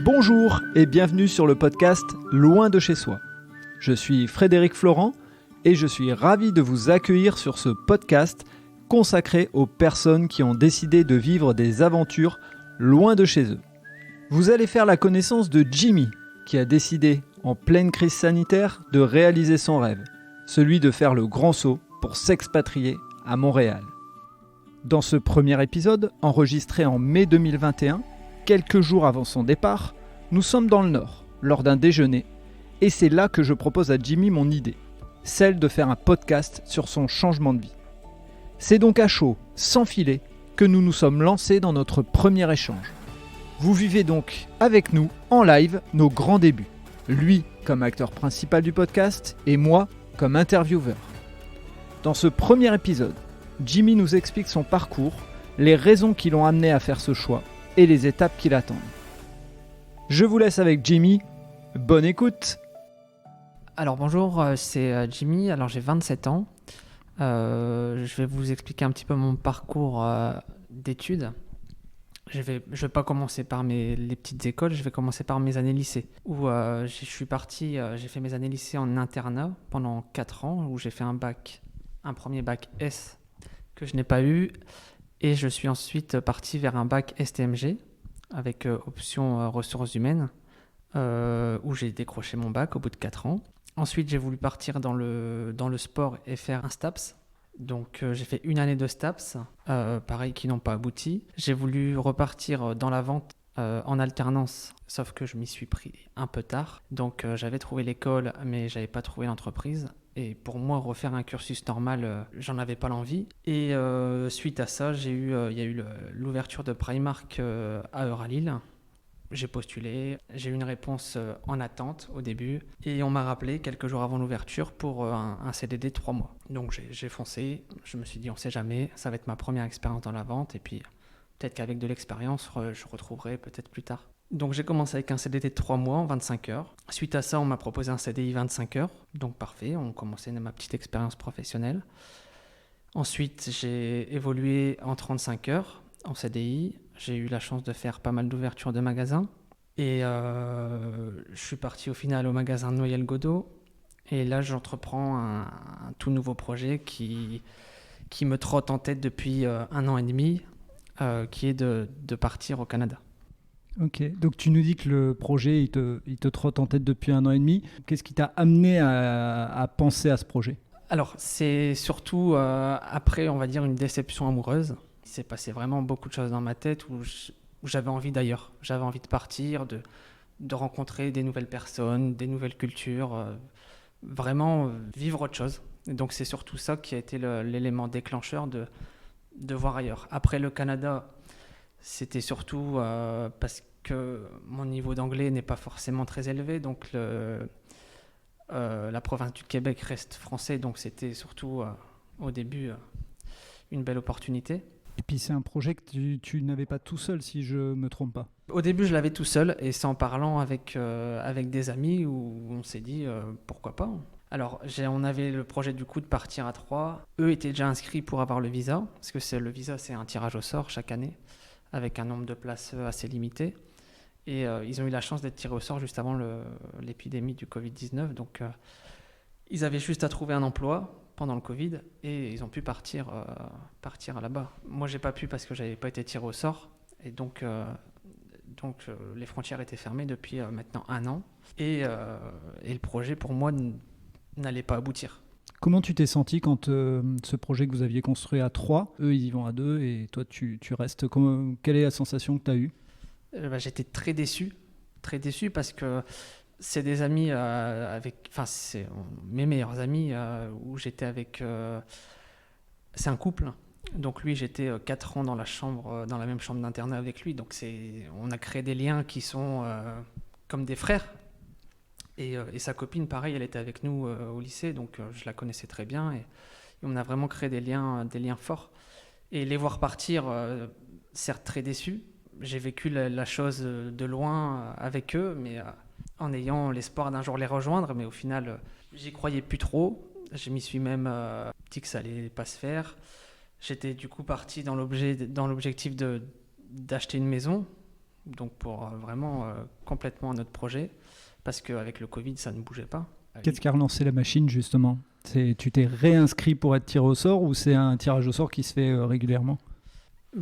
Bonjour et bienvenue sur le podcast Loin de chez soi. Je suis Frédéric Florent et je suis ravi de vous accueillir sur ce podcast consacré aux personnes qui ont décidé de vivre des aventures loin de chez eux. Vous allez faire la connaissance de Jimmy, qui a décidé, en pleine crise sanitaire, de réaliser son rêve, celui de faire le grand saut pour s'expatrier à Montréal. Dans ce premier épisode, enregistré en mai 2021, quelques jours avant son départ, nous sommes dans le Nord, lors d'un déjeuner, et c'est là que je propose à Jimmy mon idée, celle de faire un podcast sur son changement de vie. C'est donc à chaud, sans filet, que nous nous sommes lancés dans notre premier échange. Vous vivez donc avec nous, en live, nos grands débuts. Lui comme acteur principal du podcast et moi comme intervieweur. Dans ce premier épisode, Jimmy nous explique son parcours, les raisons qui l'ont amené à faire ce choix et les étapes qui l'attendent. Je vous laisse avec Jimmy. Bonne écoute. Alors bonjour, c'est Jimmy, alors j'ai 27 ans. Je vais vous expliquer un petit peu mon parcours d'études. Je vais pas commencer par les petites écoles, je vais commencer par mes années lycée. Où j'ai fait mes années lycée en internat pendant 4 ans, où j'ai fait un premier bac S que je n'ai pas eu. Et je suis ensuite parti vers un bac STMG avec option ressources humaines, où j'ai décroché mon bac au bout de 4 ans. Ensuite, j'ai voulu partir dans le sport et faire un STAPS. Donc, j'ai fait une année de STAPS, pareil, qui n'ont pas abouti. J'ai voulu repartir dans la vente en alternance, sauf que je m'y suis pris un peu tard. Donc, j'avais trouvé l'école, mais j'avais pas trouvé l'entreprise. Et pour moi, refaire un cursus normal, j'en avais pas l'envie. Et suite à ça, il y a eu l'ouverture de Primark à Euralille. J'ai postulé, j'ai eu une réponse en attente au début et on m'a rappelé quelques jours avant l'ouverture pour un CDD de 3 mois. Donc j'ai foncé, je me suis dit on sait jamais, ça va être ma première expérience dans la vente et puis peut-être qu'avec de l'expérience je retrouverai peut-être plus tard. Donc j'ai commencé avec un CDD de 3 mois en 25 heures. Suite à ça on m'a proposé un CDI 25 heures, donc parfait, on commençait ma petite expérience professionnelle. Ensuite j'ai évolué en 35 heures en CDI. J'ai eu la chance de faire pas mal d'ouvertures de magasins. Et je suis parti au final au magasin Noël Godot. Et là, j'entreprends un tout nouveau projet qui me trotte en tête depuis 1 an et demi, qui est de partir au Canada. Ok, donc tu nous dis que le projet, il te trotte en tête depuis 1 an et demi. Qu'est-ce qui t'a amené à penser à ce projet ? Alors, c'est surtout après, on va dire, une déception amoureuse. Il s'est passé vraiment beaucoup de choses dans ma tête où j'avais envie d'ailleurs. J'avais envie de partir, de rencontrer des nouvelles personnes, des nouvelles cultures, vraiment vivre autre chose. Et donc c'est surtout ça qui a été l'élément déclencheur de voir ailleurs. Après le Canada, c'était surtout parce que mon niveau d'anglais n'est pas forcément très élevé. Donc la province du Québec reste français, donc c'était surtout au début une belle opportunité. Et puis c'est un projet que tu n'avais pas tout seul, si je ne me trompe pas. Au début, je l'avais tout seul, et c'est en parlant avec des amis où on s'est dit pourquoi pas. Alors, on avait le projet du coup de partir à 3. Eux étaient déjà inscrits pour avoir le visa, parce que le visa, c'est un tirage au sort chaque année, avec un nombre de places assez limité. Et ils ont eu la chance d'être tirés au sort juste avant l'épidémie du Covid-19. Donc, ils avaient juste à trouver un emploi pendant le Covid et ils ont pu partir là-bas. Moi, j'ai pas pu parce que j'avais pas été tiré au sort et donc les frontières étaient fermées depuis maintenant 1 an et le projet pour moi n'allait pas aboutir. Comment tu t'es senti quand ce projet que vous aviez construit à 3, eux ils y vont à 2 et toi tu restes, quelle est la sensation que tu as eue ? J'étais très déçu parce que c'est des amis c'est mes meilleurs amis où j'étais avec. C'est un couple, donc lui j'étais 4 ans dans la même chambre d'internat avec lui, donc on a créé des liens qui sont comme des frères. Et sa copine, pareil, elle était avec nous au lycée, donc je la connaissais très bien et on a vraiment créé des liens forts. Et les voir partir, certes très déçus. J'ai vécu la chose de loin avec eux, mais en ayant l'espoir d'un jour les rejoindre. Mais au final, j'y croyais plus trop. Je m'y suis même dit que ça allait pas se faire. J'étais du coup parti dans l'objectif d'acheter une maison. donc pour vraiment complètement un autre projet, parce qu'avec le Covid, ça ne bougeait pas. Qu'est-ce qui a relancé la machine justement ? Tu t'es réinscrit pour être tiré au sort ou c'est un tirage au sort qui se fait régulièrement ?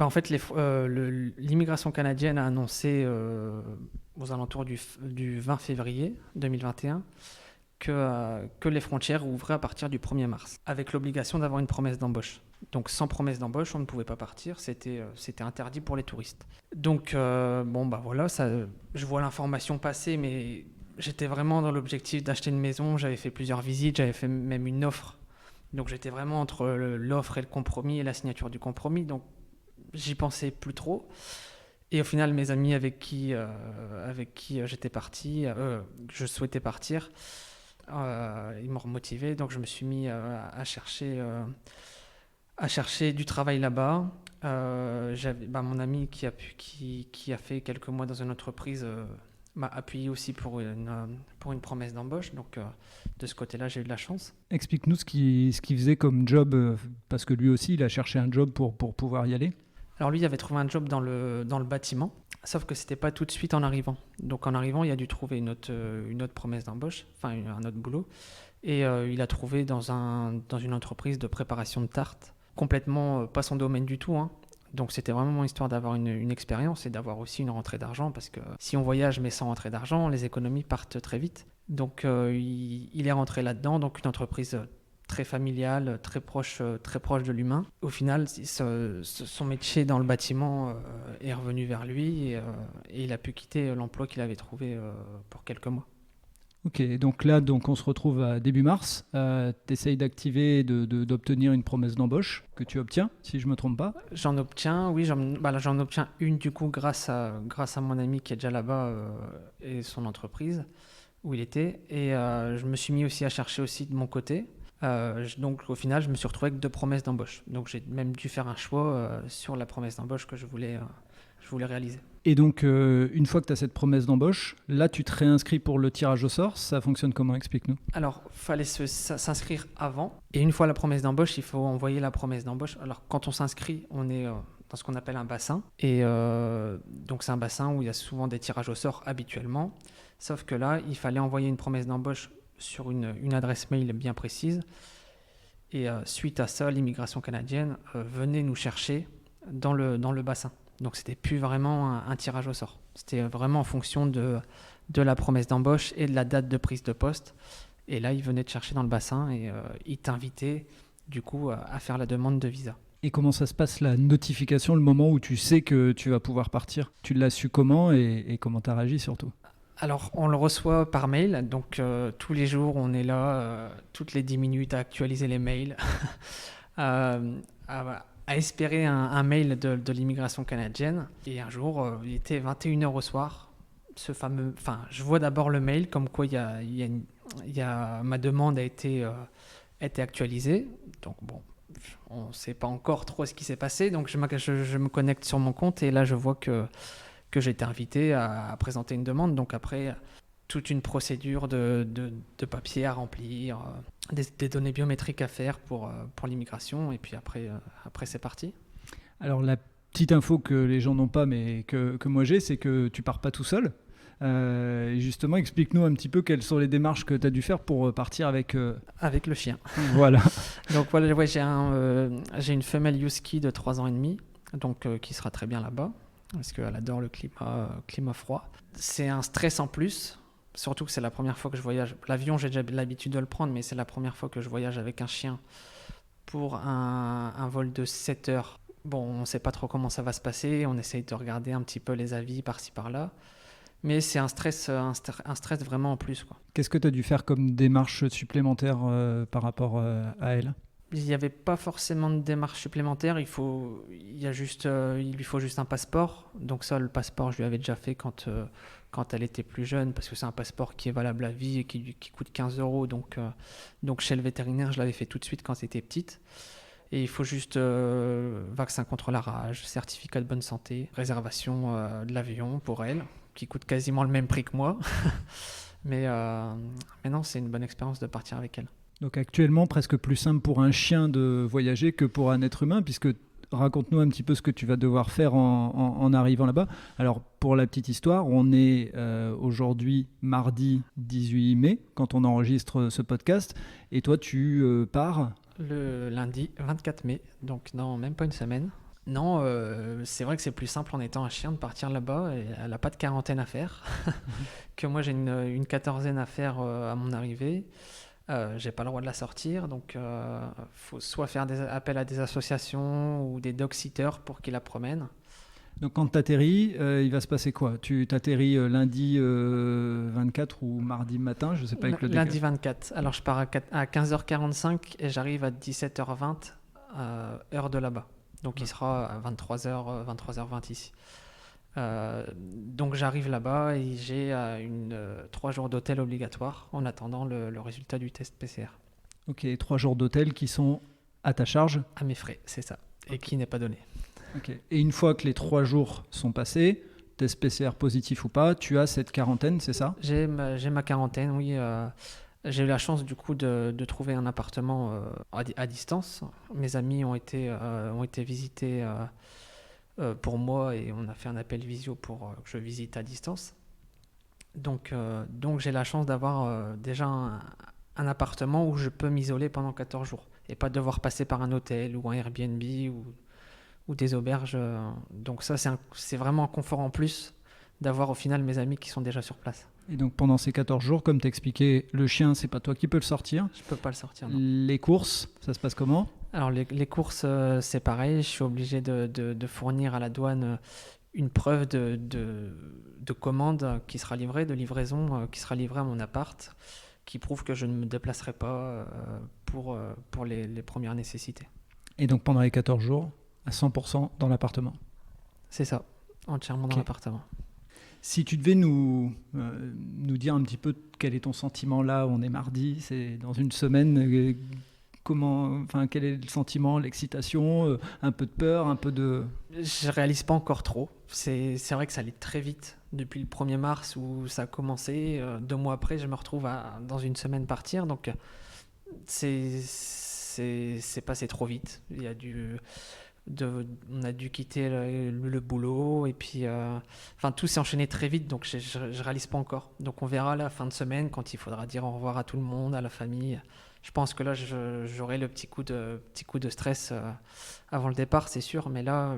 En fait, l'immigration canadienne a annoncé aux alentours du 20 février 2021 que les frontières ouvraient à partir du 1er mars, avec l'obligation d'avoir une promesse d'embauche. Donc sans promesse d'embauche, on ne pouvait pas partir, c'était interdit pour les touristes. Donc voilà, je vois l'information passer, mais j'étais vraiment dans l'objectif d'acheter une maison, j'avais fait plusieurs visites, j'avais fait même une offre. Donc j'étais vraiment entre l'offre et le compromis et la signature du compromis, donc j'y pensais plus trop. Et au final, mes amis avec qui j'étais parti, je souhaitais partir, ils m'ont remotivé, donc je me suis mis à chercher du travail là-bas. J'avais mon ami qui a fait quelques mois dans une entreprise m'a appuyé aussi pour une promesse d'embauche. Donc de ce côté-là, j'ai eu de la chance. Explique-nous ce qu'il faisait comme job, parce que lui aussi, il a cherché un job pour pouvoir y aller. Alors lui, il avait trouvé un job dans le bâtiment, sauf que c'était pas tout de suite en arrivant. Donc en arrivant, il a dû trouver une autre promesse d'embauche, enfin un autre boulot. Et il a trouvé dans une entreprise de préparation de tartes, complètement pas son domaine du tout, hein. Donc c'était vraiment histoire d'avoir une expérience et d'avoir aussi une rentrée d'argent, parce que si on voyage mais sans rentrée d'argent, les économies partent très vite. Donc il est rentré là-dedans, donc une entreprise très familiale, très proche de l'humain. Au final, son métier dans le bâtiment est revenu vers lui et il a pu quitter l'emploi qu'il avait trouvé pour quelques mois. Ok, donc là, on se retrouve à début mars. Tu essayes d'activer, d'obtenir une promesse d'embauche que tu obtiens, si je ne me trompe pas. J'en obtiens une du coup grâce à mon ami qui est déjà là-bas et son entreprise où il était. Et je me suis mis aussi à chercher aussi de mon côté. Donc au final, je me suis retrouvé avec 2 promesses d'embauche. Donc j'ai même dû faire un choix sur la promesse d'embauche que je voulais réaliser. Et donc, une fois que tu as cette promesse d'embauche, là, tu te réinscris pour le tirage au sort. Ça fonctionne comment ? Explique-nous. Alors, il fallait s'inscrire avant. Et une fois la promesse d'embauche, il faut envoyer la promesse d'embauche. Alors, quand on s'inscrit, on est dans ce qu'on appelle un bassin. Et donc, c'est un bassin où il y a souvent des tirages au sort habituellement. Sauf que là, il fallait envoyer une promesse d'embauche sur une adresse mail bien précise. Et suite à ça, l'immigration canadienne venait nous chercher dans le bassin. Donc c'était plus vraiment un tirage au sort. C'était vraiment en fonction de la promesse d'embauche et de la date de prise de poste. Et là, ils venaient te chercher dans le bassin et ils t'invitaient du coup à faire la demande de visa. Et comment ça se passe, la notification, le moment où tu sais que tu vas pouvoir partir ? Tu l'as su comment et comment tu as réagi surtout ? Alors, on le reçoit par mail. Donc tous les jours, on est là, toutes les 10 minutes à actualiser les mails. À espérer un mail de l'immigration canadienne. Et un jour, il était 21h au soir. Je vois d'abord le mail comme quoi ma demande a été actualisée. Donc bon, on ne sait pas encore trop ce qui s'est passé. Donc je me connecte sur mon compte et là je vois que j'ai été invité à présenter une demande. Donc après, toute une procédure de papiers à remplir, des données biométriques à faire pour l'immigration, et puis après c'est parti. Alors la petite info que les gens n'ont pas, mais que moi j'ai, c'est que tu pars pas tout seul. Et justement, explique-nous un petit peu quelles sont les démarches que tu as dû faire pour partir avec... Avec le chien. Voilà. Donc voilà, ouais, j'ai une femelle husky de 3 ans et demi, donc, qui sera très bien là-bas, parce qu'elle adore le climat froid. C'est un stress en plus. Surtout que c'est la première fois que je voyage. L'avion, j'ai déjà l'habitude de le prendre, mais c'est la première fois que je voyage avec un chien pour un vol de 7 heures. Bon, on ne sait pas trop comment ça va se passer. On essaye de regarder un petit peu les avis par-ci par-là. Mais c'est un stress vraiment en plus, quoi. Qu'est-ce que tu as dû faire comme démarche supplémentaire par rapport à elle ? Il n'y avait pas forcément de démarche supplémentaire. Il lui faut juste un passeport. Donc ça, le passeport, je lui avais déjà fait quand elle était plus jeune, parce que c'est un passeport qui est valable à vie et qui coûte 15 €. Donc chez le vétérinaire, je l'avais fait tout de suite quand c'était petite. Et il faut juste vaccin contre la rage, certificat de bonne santé, réservation de l'avion pour elle, qui coûte quasiment le même prix que moi. mais non, c'est une bonne expérience de partir avec elle. Donc actuellement, presque plus simple pour un chien de voyager que pour un être humain, puisque raconte-nous un petit peu ce que tu vas devoir faire en arrivant là-bas. Alors, pour la petite histoire, on est aujourd'hui mardi 18 mai, quand on enregistre ce podcast. Et toi, tu pars Le lundi 24 mai, donc dans même pas une semaine. Non, c'est vrai que c'est plus simple en étant un chien de partir là-bas. Et elle n'a pas de quarantaine à faire. Que moi, j'ai une quatorzaine à faire à mon arrivée. J'ai pas le droit de la sortir, donc faut soit faire des appels à des associations ou des dog-sitters pour qu'ils la promènent. Donc quand tu atterris, il va se passer quoi? Tu t'atterris lundi 24 ou mardi matin, je sais pas avec le Lundi décalage. 24. Alors je pars à 15h45 et j'arrive à 17h20 heure de là-bas. Donc il sera à 23h, 23h20 ici. Donc j'arrive là-bas et j'ai 3 jours d'hôtel obligatoire en attendant le résultat du test PCR. Ok, 3 jours d'hôtel qui sont à ta charge. À mes frais, c'est ça. Et qui n'est pas donné. Ok. Et une fois que les 3 jours sont passés, test PCR positif ou pas, tu as cette quarantaine, c'est ça? J'ai ma quarantaine, oui. J'ai eu la chance du coup de trouver un appartement à distance. Mes amis ont été visités pour moi et on a fait un appel visio pour que je visite à distance. Donc j'ai la chance d'avoir déjà un appartement où je peux m'isoler pendant 14 jours et pas devoir passer par un hôtel ou un Airbnb ou des auberges. Donc ça, c'est vraiment un confort en plus d'avoir au final mes amis qui sont déjà sur place. Et donc pendant ces 14 jours, comme t'expliquais, le chien, c'est pas toi qui peux le sortir. Je peux pas le sortir, non. Les courses, ça se passe comment? Alors les courses, c'est pareil. Je suis obligé de fournir à la douane une preuve de commande qui sera livrée, de livraison qui sera livrée à mon appart, qui prouve que je ne me déplacerai pas pour les premières nécessités. Et donc pendant les 14 jours, à 100% dans l'appartement. C'est ça, entièrement dans l'appartement. Si tu devais nous dire un petit peu quel est ton sentiment là, on est mardi, c'est dans une semaine, quel est le sentiment, l'excitation, un peu de peur, un peu de... Je réalise pas encore trop. C'est vrai que ça allait très vite depuis le 1er mars où ça a commencé. 2 mois après, je me retrouve dans une semaine partir. Donc c'est passé trop vite. On a dû quitter le boulot et puis tout s'est enchaîné très vite, donc je réalise pas encore. Donc on verra la fin de semaine quand il faudra dire au revoir à tout le monde, à la famille. Je pense que là j'aurai le petit coup de stress avant le départ, c'est sûr, mais là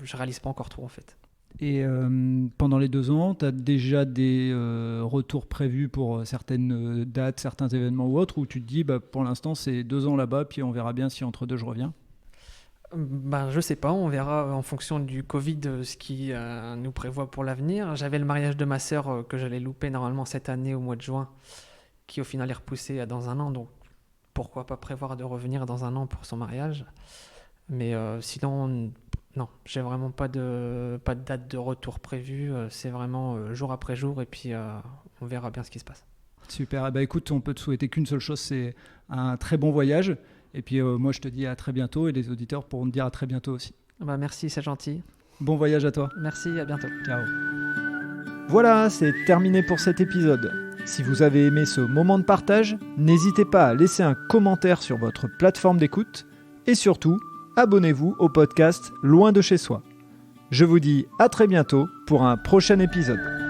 je réalise pas encore trop en fait. Et pendant les 2 ans, tu as déjà des retours prévus pour certaines dates, certains événements ou autres, où tu te dis pour l'instant c'est 2 ans là-bas, puis on verra bien si entre deux je reviens? Je sais pas, on verra en fonction du Covid ce qui nous prévoit pour l'avenir. J'avais le mariage de ma sœur que j'allais louper normalement cette année au mois de juin, qui au final est repoussé à dans un an, donc pourquoi pas prévoir de revenir dans un an pour son mariage. Mais sinon, non, j'ai vraiment pas de date de retour prévue, c'est vraiment jour après jour et puis on verra bien ce qui se passe. Super, écoute, on peut te souhaiter qu'une seule chose, c'est un très bon voyage. Et puis moi je te dis à très bientôt et les auditeurs pourront te dire à très bientôt aussi. Merci, c'est gentil. Bon voyage à toi. Merci, à bientôt. Ciao. Voilà, c'est terminé pour cet épisode. Si vous avez aimé ce moment de partage, n'hésitez pas à laisser un commentaire sur votre plateforme d'écoute et surtout, abonnez-vous au podcast Loin de chez soi. Je vous dis à très bientôt pour un prochain épisode.